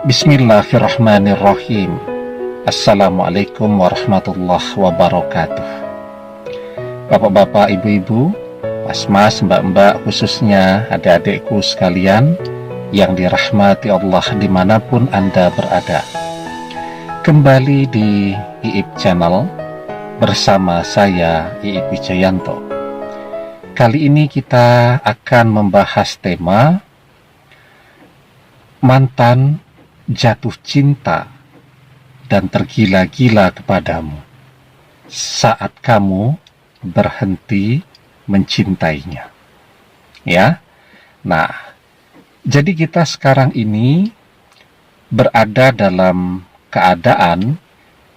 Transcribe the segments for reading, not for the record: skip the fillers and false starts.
Bismillahirrahmanirrahim. Assalamualaikum warahmatullahi wabarakatuh. Bapak-bapak, ibu-ibu, mas-mas, mbak-mbak, khususnya adik-adikku sekalian yang dirahmati Allah dimanapun Anda berada. Kembali di IIP Channel bersama saya, IIP Wijayanto. Kali ini kita akan membahas tema mantan jatuh cinta dan tergila-gila kepadamu saat kamu berhenti mencintainya. Ya. Nah, jadi kita sekarang ini berada dalam keadaan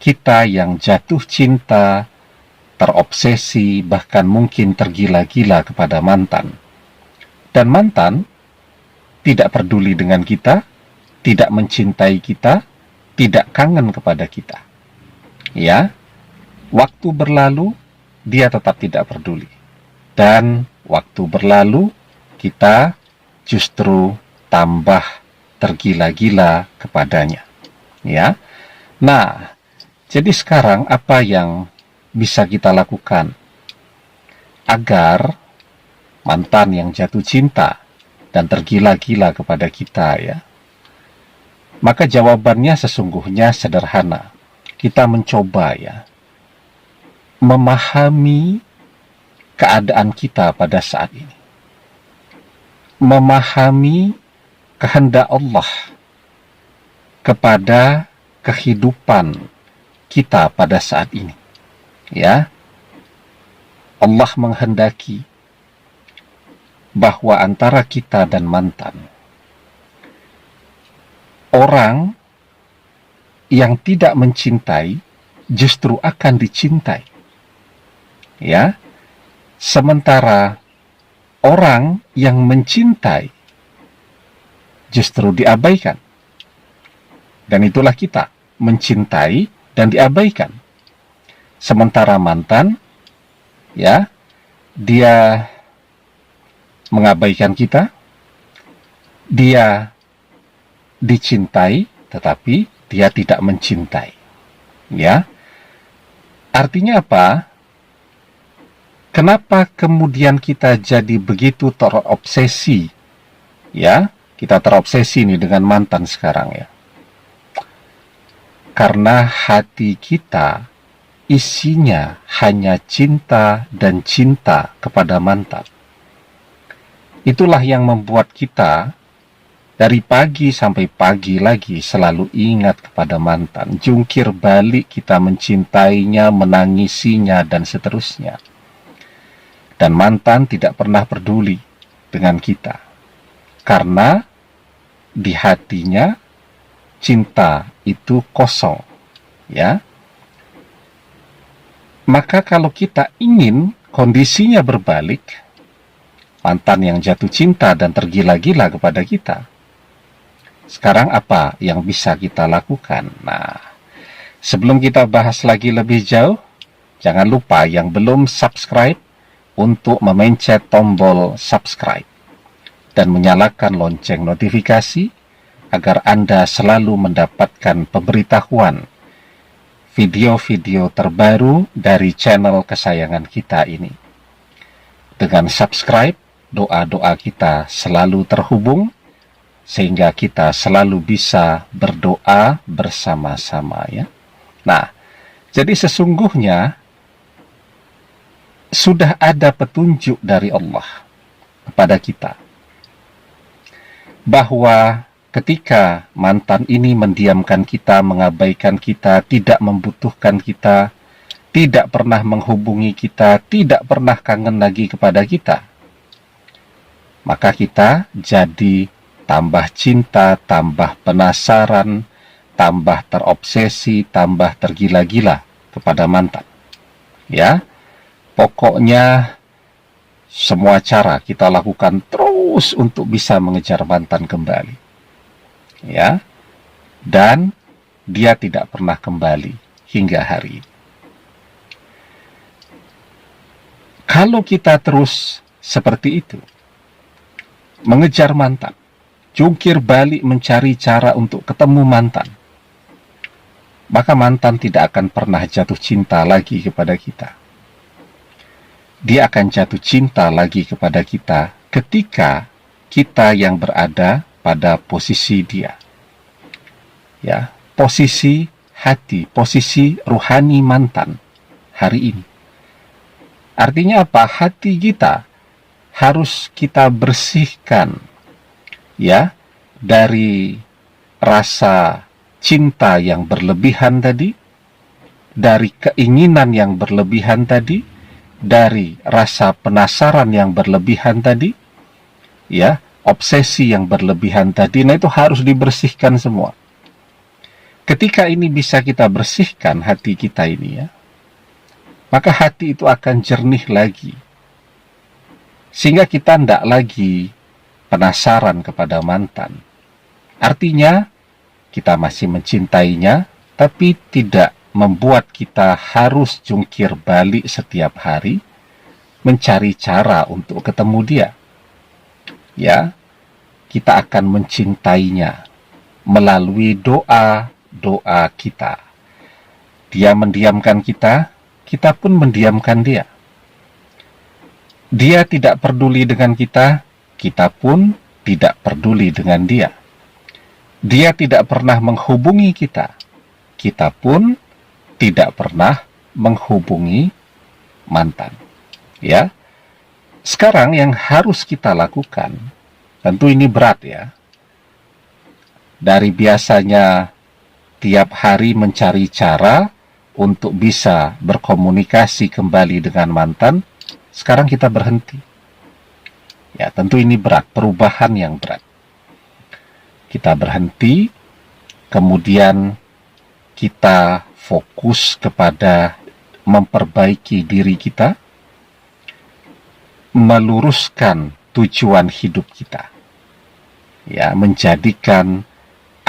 kita yang jatuh cinta, terobsesi, bahkan mungkin tergila-gila kepada mantan. Dan mantan tidak peduli dengan kita, tidak mencintai kita, tidak kangen kepada kita. Ya, waktu berlalu, dia tetap tidak peduli. Dan waktu berlalu, kita justru tambah tergila-gila kepadanya. Ya. Nah, jadi sekarang apa yang bisa kita lakukan agar mantan yang jatuh cinta dan tergila-gila kepada kita, ya? Maka jawabannya sesungguhnya sederhana. Kita mencoba, ya, memahami keadaan kita pada saat ini. Memahami kehendak Allah kepada kehidupan kita pada saat ini. Ya. Allah menghendaki bahwa antara kita dan mantan, orang yang tidak mencintai justru akan dicintai. Ya. Sementara orang yang mencintai justru diabaikan. Dan itulah kita, mencintai dan diabaikan. Sementara mantan, ya, dia mengabaikan kita, dia dicintai, tetapi dia tidak mencintai. Ya, artinya apa? Kenapa kemudian kita jadi begitu terobsesi? Ya, kita terobsesi nih dengan mantan sekarang, ya. Karena hati kita isinya hanya cinta dan cinta kepada mantan. Itulah yang membuat kita dari pagi sampai pagi lagi selalu ingat kepada mantan. Jungkir balik kita mencintainya, menangisinya, dan seterusnya. Dan mantan tidak pernah peduli dengan kita. Karena di hatinya cinta itu kosong. Ya. Maka kalau kita ingin kondisinya berbalik, mantan yang jatuh cinta dan tergila-gila kepada kita, sekarang apa yang bisa kita lakukan? Nah, sebelum kita bahas lagi lebih jauh, jangan lupa yang belum subscribe untuk memencet tombol subscribe dan menyalakan lonceng notifikasi agar Anda selalu mendapatkan pemberitahuan video-video terbaru dari channel kesayangan kita ini. Dengan subscribe, doa-doa kita selalu terhubung, sehingga kita selalu bisa berdoa bersama-sama, ya. Nah, jadi sesungguhnya sudah ada petunjuk dari Allah kepada kita bahwa ketika mantan ini mendiamkan kita, mengabaikan kita, tidak membutuhkan kita, tidak pernah menghubungi kita, tidak pernah kangen lagi kepada kita, maka kita jadi tambah cinta, tambah penasaran, tambah terobsesi, tambah tergila-gila kepada mantan. Ya, pokoknya semua cara kita lakukan terus untuk bisa mengejar mantan kembali. Ya, dan dia tidak pernah kembali hingga hari ini. Kalau kita terus seperti itu, mengejar mantan, jungkir balik mencari cara untuk ketemu mantan, maka mantan tidak akan pernah jatuh cinta lagi kepada kita. Dia akan jatuh cinta lagi kepada kita ketika kita yang berada pada posisi dia. Ya, posisi hati, posisi ruhani mantan hari ini. Artinya apa? Hati kita harus kita bersihkan, ya, dari rasa cinta yang berlebihan tadi, dari keinginan yang berlebihan tadi, dari rasa penasaran yang berlebihan tadi, ya, obsesi yang berlebihan tadi. Nah, itu harus dibersihkan semua. Ketika ini bisa kita bersihkan hati kita ini, ya, maka hati itu akan jernih lagi, sehingga kita tidak lagi penasaran kepada mantan. Artinya kita masih mencintainya, tapi tidak membuat kita harus jungkir balik setiap hari mencari cara untuk ketemu dia. Ya, kita akan mencintainya melalui doa kita. Dia mendiamkan kita, kita pun mendiamkan dia. Dia tidak peduli dengan kita, kita pun tidak peduli dengan dia. Dia tidak pernah menghubungi kita, kita pun tidak pernah menghubungi mantan. Ya, sekarang yang harus kita lakukan, tentu ini berat ya. Dari biasanya tiap hari mencari cara untuk bisa berkomunikasi kembali dengan mantan, sekarang kita berhenti. Ya, tentu ini berat, perubahan yang berat. Kita berhenti, kemudian kita fokus kepada memperbaiki diri kita, meluruskan tujuan hidup kita. Ya, menjadikan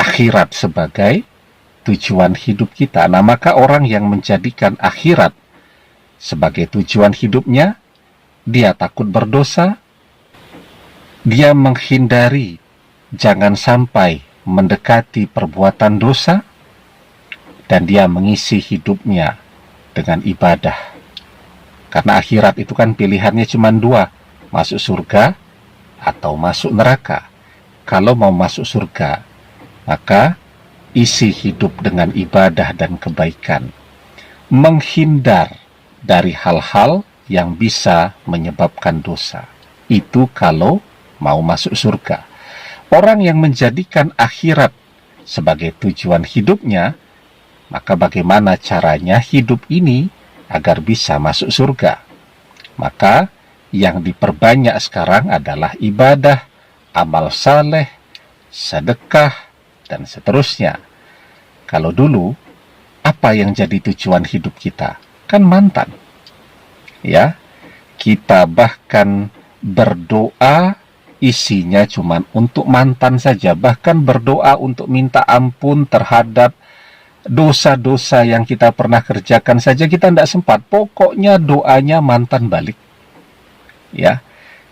akhirat sebagai tujuan hidup kita. Nah, maka orang yang menjadikan akhirat sebagai tujuan hidupnya, dia takut berdosa, dia menghindari jangan sampai mendekati perbuatan dosa, dan dia mengisi hidupnya dengan ibadah. Karena akhirat itu kan pilihannya cuma dua, masuk surga atau masuk neraka. Kalau mau masuk surga, maka isi hidup dengan ibadah dan kebaikan. Menghindar dari hal-hal yang bisa menyebabkan dosa. Itu kalau mau masuk surga. Orang yang menjadikan akhirat sebagai tujuan hidupnya, maka bagaimana caranya hidup ini agar bisa masuk surga? Maka yang diperbanyak sekarang adalah ibadah, amal saleh, sedekah, dan seterusnya. Kalau dulu, apa yang jadi tujuan hidup kita? Kan mantan. Ya, kita bahkan berdoa isinya cuma untuk mantan saja. Bahkan berdoa untuk minta ampun terhadap dosa-dosa yang kita pernah kerjakan saja kita tidak sempat. Pokoknya doanya mantan balik. Ya,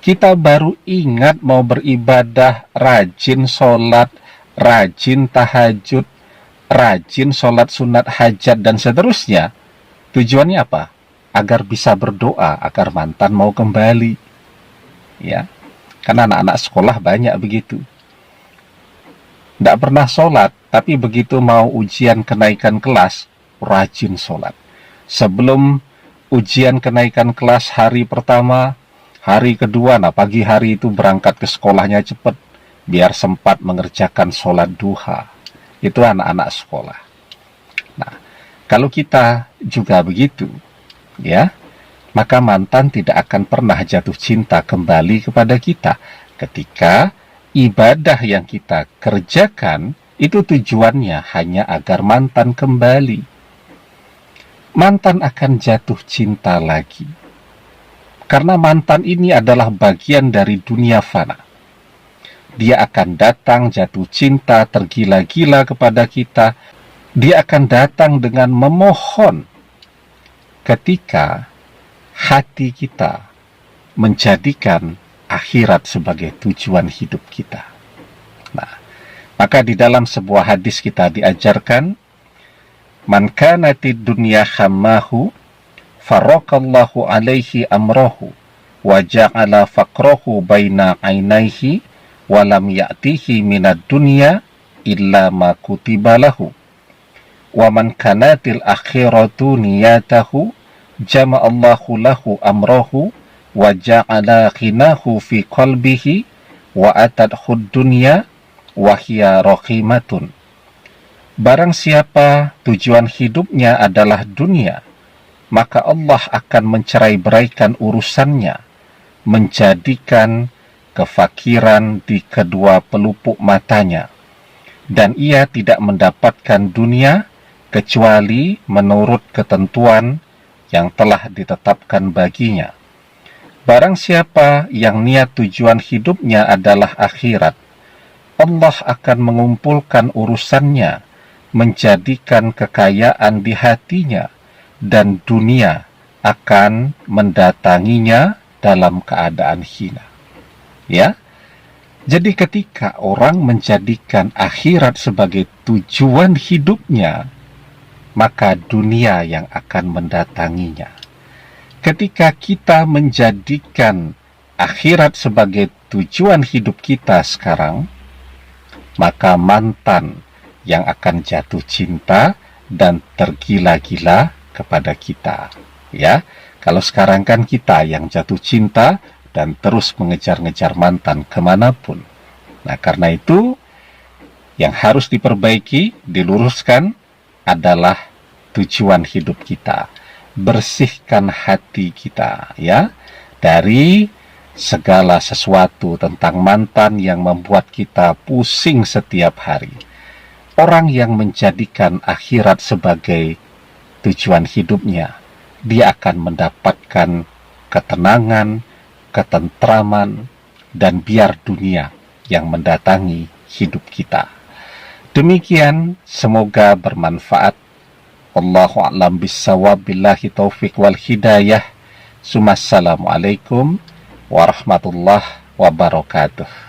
kita baru ingat mau beribadah, rajin sholat, rajin tahajud, rajin sholat sunat hajat, dan seterusnya. Tujuannya apa? Agar bisa berdoa, agar mantan mau kembali. Ya, karena anak-anak sekolah banyak begitu. Tidak pernah sholat, tapi begitu mau ujian kenaikan kelas, rajin sholat. Sebelum ujian kenaikan kelas hari pertama, hari kedua, nah pagi hari itu berangkat ke sekolahnya cepat, biar sempat mengerjakan sholat duha. Itu anak-anak sekolah. Nah, kalau kita juga begitu, ya, maka mantan tidak akan pernah jatuh cinta kembali kepada kita ketika ibadah yang kita kerjakan itu tujuannya hanya agar mantan kembali. Mantan akan jatuh cinta lagi. Karena mantan ini adalah bagian dari dunia fana. Dia akan datang jatuh cinta tergila-gila kepada kita. Dia akan datang dengan memohon ketika hati kita menjadikan akhirat sebagai tujuan hidup kita. Nah, maka di dalam sebuah hadis kita diajarkan, man kanatid dunya hammahu farraqallahu alaihi amrahu wa ja'ala faqrahu baina ainaihi wa lam ya'tihi minad dunya illa ma kutiba lahu wa man kanatil akhiratu niyatahu jama'allahu lahu amrahu wa ja'ala khinahu fi qalbihi wa atadhud dunya wa hiya rahimatun. Barang siapa tujuan hidupnya adalah dunia, maka Allah akan mencerai-beraikan urusannya, menjadikan kefakiran di kedua pelupuk matanya, dan ia tidak mendapatkan dunia kecuali menurut ketentuan yang telah ditetapkan baginya. Barang siapa yang niat tujuan hidupnya adalah akhirat, Allah akan mengumpulkan urusannya, menjadikan kekayaan di hatinya, dan dunia akan mendatanginya dalam keadaan hina. Ya, jadi ketika orang menjadikan akhirat sebagai tujuan hidupnya, maka dunia yang akan mendatanginya. Ketika kita menjadikan akhirat sebagai tujuan hidup kita sekarang, maka mantan yang akan jatuh cinta dan tergila-gila kepada kita. Ya, kalau sekarang kan kita yang jatuh cinta dan terus mengejar-ngejar mantan kemanapun. Nah, karena itu yang harus diperbaiki, diluruskan adalah tujuan hidup kita. Bersihkan hati kita, ya, dari segala sesuatu tentang mantan yang membuat kita pusing setiap hari. Orang yang menjadikan akhirat sebagai tujuan hidupnya, dia akan mendapatkan ketenangan, ketentraman, dan biar dunia yang mendatangi hidup kita. Demikian, semoga bermanfaat. Wallahu a'lam bissawab, billahi taufiq wal hidayah. Assalamualaikum warahmatullahi wabarakatuh.